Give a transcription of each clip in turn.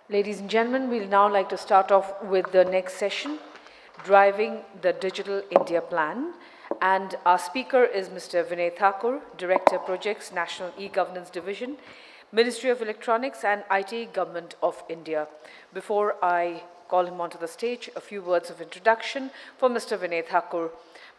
Ladies and gentlemen, we'll now like to start off with the next session, Driving the Digital India Plan. And our speaker is Mr. Vinay Thakur, Director Projects, National E-Governance Division, Ministry of Electronics and IT, Government of India. Before I call him onto the stage, a few words of introduction for Mr. Vinay Thakur.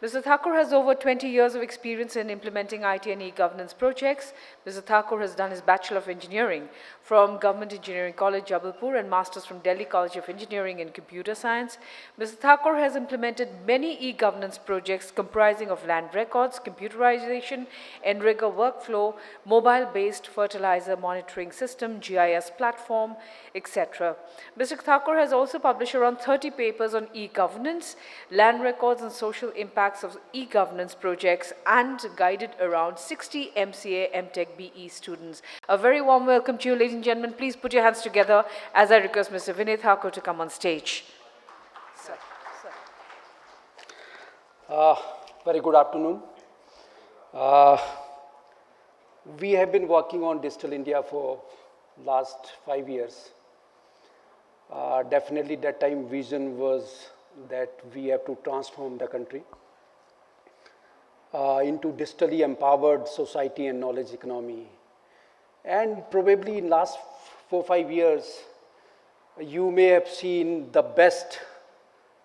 Mr. Thakur has over 20 years of experience in implementing IT and e-governance projects. Mr. Thakur has done his Bachelor of Engineering from Government Engineering College, Jabalpur, and Masters from Delhi College of Engineering in Computer Science. Mr. Thakur has implemented many e-governance projects comprising of land records, computerization, NREGA workflow, mobile-based fertilizer monitoring system, GIS platform, etc. Mr. Thakur has also published around 30 papers on e-governance, land records and social impacts of e-governance projects, and guided around 60 MCA MTech BE students. A very warm welcome to you, ladies and gentlemen. Please put your hands together as I request Mr. Vinay Thakur to come on stage. Sir. Very good afternoon. We have been working on Digital India for last 5 years. Definitely that time vision was that we have to transform the country into digitally empowered society and knowledge economy. And probably in last 4-5 years, you may have seen the best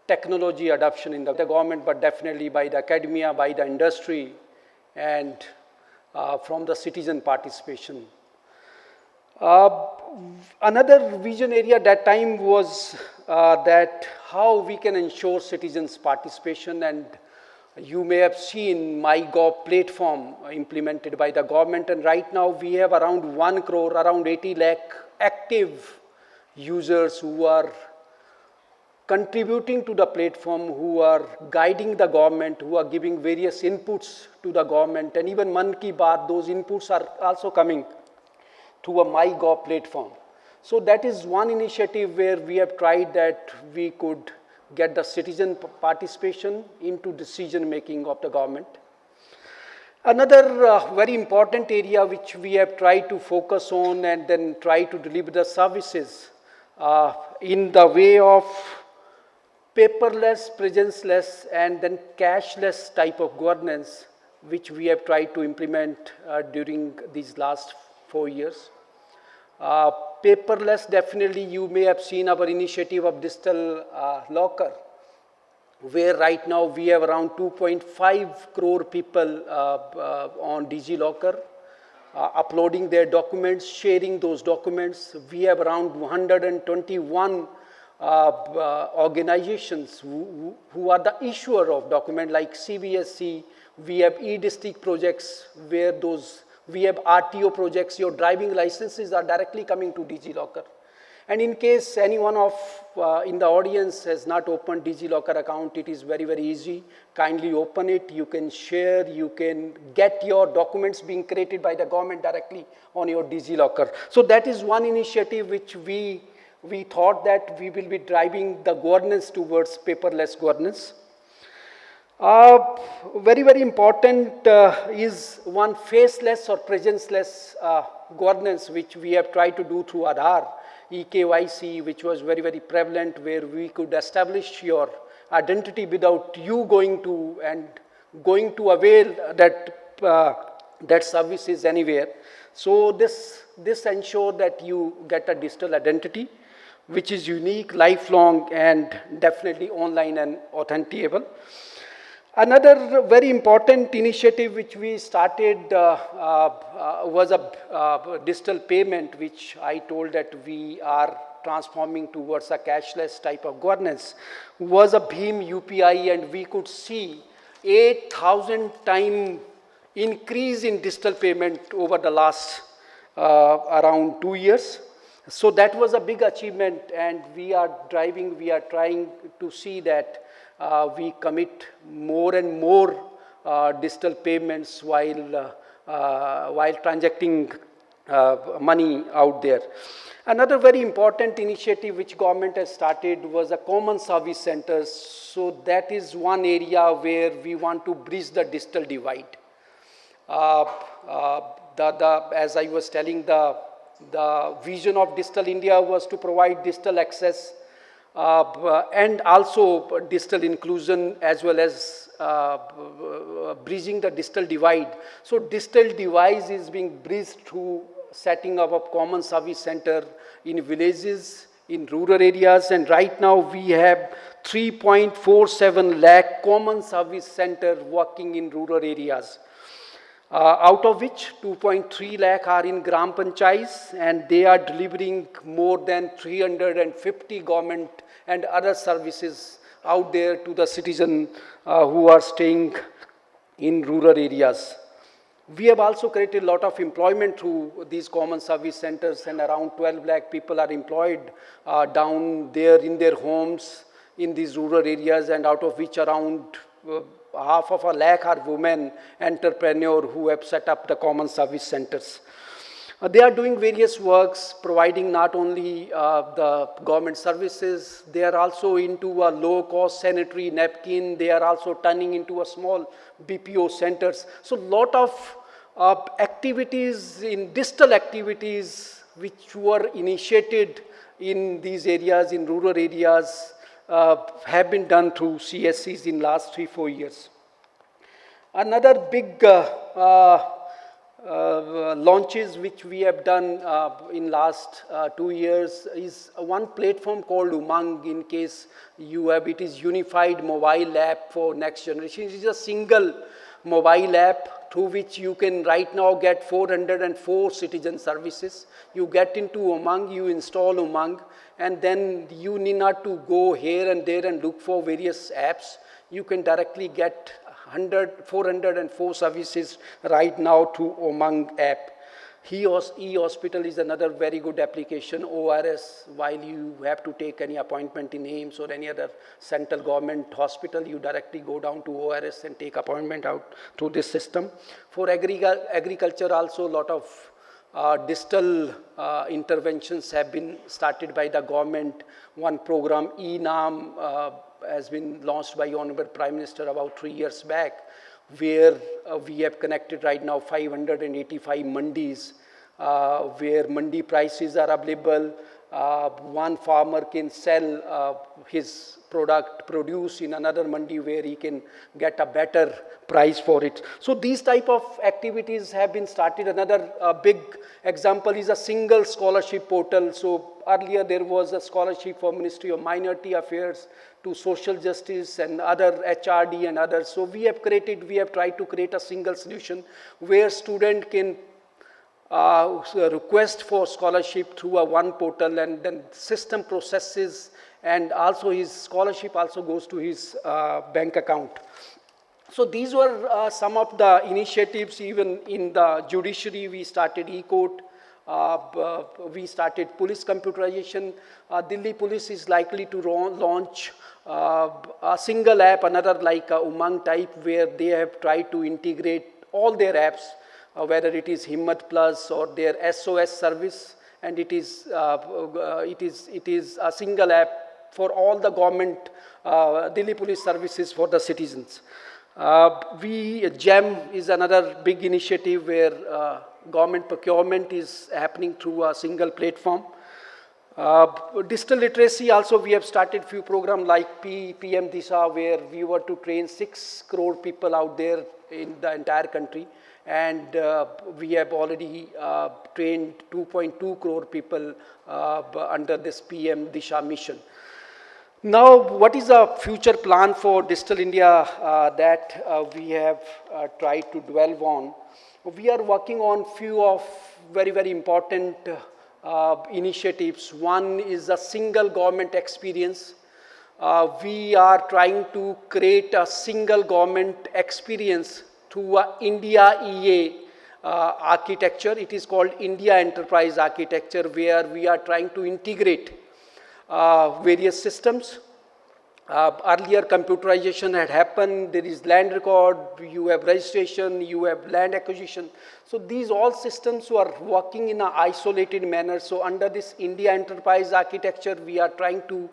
technology adoption in the government, but definitely by the academia, by the industry, and from the citizen participation. Another vision area that time was that how we can ensure citizens' participation, and you may have seen MyGov platform implemented by the government, and right now we have around 1 crore, around 80 lakh active users who are contributing to the platform, who are guiding the government, who are giving various inputs to the government, and even Man Ki Baat, those inputs are also coming through a MyGov platform. So that is one initiative where we have tried that we could get the citizen participation into decision making of the government. Another very important area which we have tried to focus on and then try to deliver the services in the way of paperless, presenceless, and then cashless type of governance, which we have tried to implement during these last 4 years. Paperless, definitely you may have seen our initiative of digital locker, where right now we have around 2.5 crore people on DigiLocker, uploading their documents, sharing those documents. We have around 121 organizations who are the issuer of document like CBSC. We have e-district projects where we have RTO projects. Your driving licenses are directly coming to DigiLocker. And in case anyone in the audience has not opened DigiLocker account, it is very, very easy. Kindly open it. You can share. You can get your documents being created by the government directly on your DigiLocker. So that is one initiative which we thought that we will be driving the governance towards paperless governance. Very, very important is one faceless or presenceless governance, which we have tried to do through Aadhaar, eKYC, which was very, very prevalent, where we could establish your identity without you going to avail that services anywhere. So this ensures that you get a digital identity, which is unique, lifelong, and definitely online and authentiable. Another very important initiative which we started was a digital payment, which I told that we are transforming towards a cashless type of governance, was a Bhim UPI, and we could see 8,000 time increase in digital payment over the last around 2 years. So that was a big achievement, and we are trying to see that we commit more and more digital payments while transacting money out there. Another very important initiative which government has started was a common service centers. So that is one area where we want to bridge the digital divide. As I was telling, the The vision of Digital India was to provide digital access and also digital inclusion, as well as bridging the digital divide. So digital divide is being bridged through setting up a common service center in villages, in rural areas, and right now we have 3.47 lakh common service center working in rural areas. Out of which 2.3 lakh are in Gram Panchayats, and they are delivering more than 350 government and other services out there to the citizen who are staying in rural areas. We have also created a lot of employment through these common service centers, and around 12 lakh people are employed down there in their homes in these rural areas, and out of which around half of a lakh are women entrepreneurs who have set up the common service centers. They are doing various works, providing not only the government services, they are also into a low-cost sanitary napkin, they are also turning into a small BPO centers. So lot of activities, in digital activities, which were initiated in these areas, in rural areas, have been done through CSCs in last 3-4 years. Another big launches which we have done in last 2 years is one platform called Umang. In case you have, it is unified mobile app for next generation. It is a single mobile app through which you can right now get 404 citizen services. You get into Umang, you install Umang, and then you need not to go here and there and look for various apps. You can directly get 404 services right now through Umang app. E-Hospital is another very good application. ORS, while you have to take any appointment in AIMS or any other central government hospital, you directly go down to ORS and take appointment out through this system. For agriculture also, a lot of digital interventions have been started by the government. One program, E-Naam, has been launched by Honorable Prime Minister about 3 years back, where we have connected right now 585 mandis, where mandi prices are available. One farmer can sell his produce in another mandi where he can get a better price for it. So these type of activities have been started. Another big example is a single scholarship portal. So earlier there was a scholarship for Ministry of Minority Affairs to social justice and other HRD and others. So we have tried to create a single solution where student can request for scholarship through a one portal, and then system processes, and also his scholarship also goes to his bank account. So these were some of the initiatives. Even in the judiciary, we started e-court. We started police computerization. Delhi police is likely to launch a single app, another like a Umang type, where they have tried to integrate all their apps, whether it is Himmat Plus or their SOS service, and it is a single app for all the government Delhi police services for the citizens. GEM is another big initiative where government procurement is happening through a single platform. Digital literacy also, we have started few programs like PM Disha, where we were to train 6 crore people out there in the entire country, and we have already trained 2.2 crore people under this PM Disha mission. Now, what is the future plan for Digital India that we have tried to dwell on? We are working on few of very, very important initiatives. One is a single government experience. We are trying to create a single government experience through a India EA architecture. It is called India Enterprise Architecture, where we are trying to integrate various systems. Earlier computerization had happened. There is land record, you have registration, you have land acquisition. So these all systems are working in an isolated manner. So under this India Enterprise Architecture, we are trying to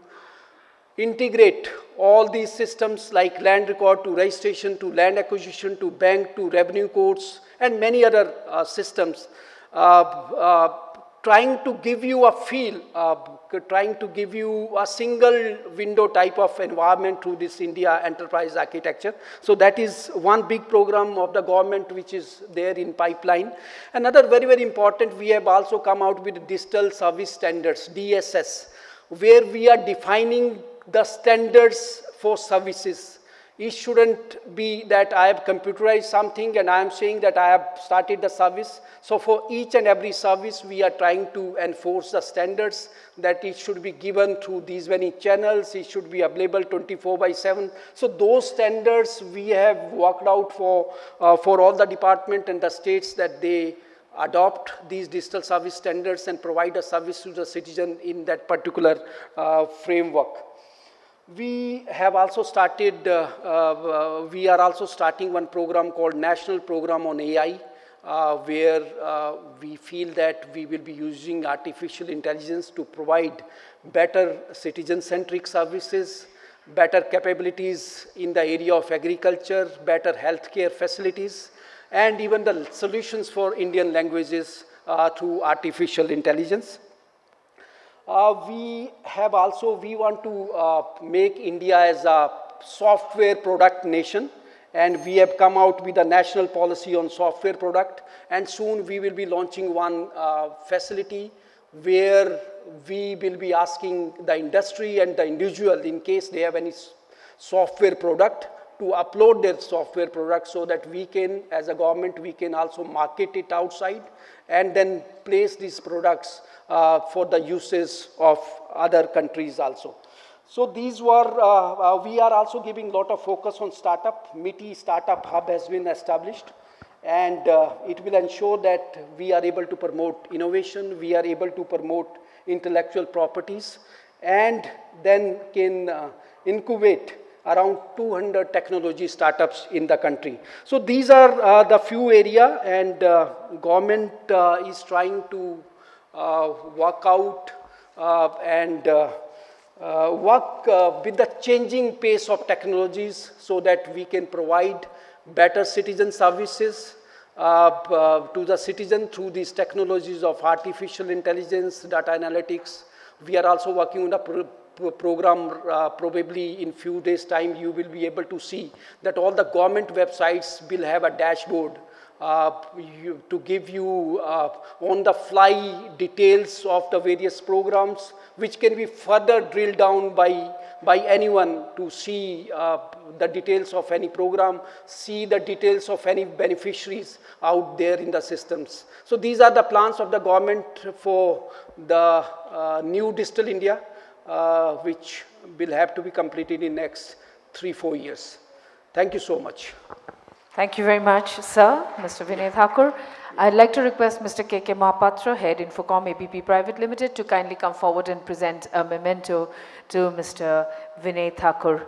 integrate all these systems like land record to registration to land acquisition to bank to revenue codes and many other systems. trying to give you a feel, trying to give you a single window type of environment through this India enterprise architecture. So that is one big program of the government which is there in pipeline. Another very, very important, we have also come out with digital service standards, DSS, where we are defining the standards for services. It shouldn't be that I have computerized something and I am saying that I have started the service. So for each and every service, we are trying to enforce the standards that it should be given through these many channels. It should be available 24/7. So those standards we have worked out for all the department and the states that they adopt these digital service standards and provide a service to the citizen in that particular framework. We have also started, we are also starting one program called National Program on AI, where we feel that we will be using artificial intelligence to provide better citizen-centric services, better capabilities in the area of agriculture, better healthcare facilities, and even the solutions for Indian languages through artificial intelligence. We want to make India as a software product nation, and we have come out with a national policy on software product, and soon we will be launching one facility where we will be asking the industry and the individual, in case they have any software product, to upload their software product so that we can, as a government, we can also market it outside and then place these products for the uses of other countries also. So these were, we are also giving a lot of focus on startup. MEITY Startup Hub has been established, and it will ensure that we are able to promote innovation, we are able to promote intellectual properties, and then can incubate around 200 technology startups in the country. So these are the few areas, and government is trying to work out and work with the changing pace of technologies so that we can provide better citizen services to the citizen through these technologies of artificial intelligence, data analytics. We are also working on a program, probably in few days' time, you will be able to see that all the government websites will have a dashboard to give you on-the-fly details of the various programs, which can be further drilled down by anyone to see the details of any program, see the details of any beneficiaries out there in the systems. So these are the plans of the government for the new Digital India, which will have to be completed in next 3-4 years. Thank you so much. Thank you very much, sir, Mr. Vinay Thakur. I'd like to request Mr. K.K. Mahapatra, Head Infocom ABP Private Limited, to kindly come forward and present a memento to Mr. Vinay Thakur.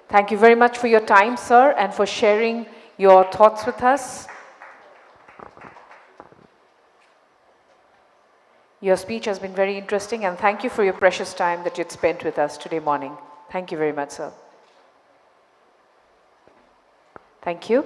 Thank you very much for your time, sir, and for sharing your thoughts with us. Your speech has been very interesting, and thank you for your precious time that you'd spent with us today morning. Thank you very much, sir. Thank you.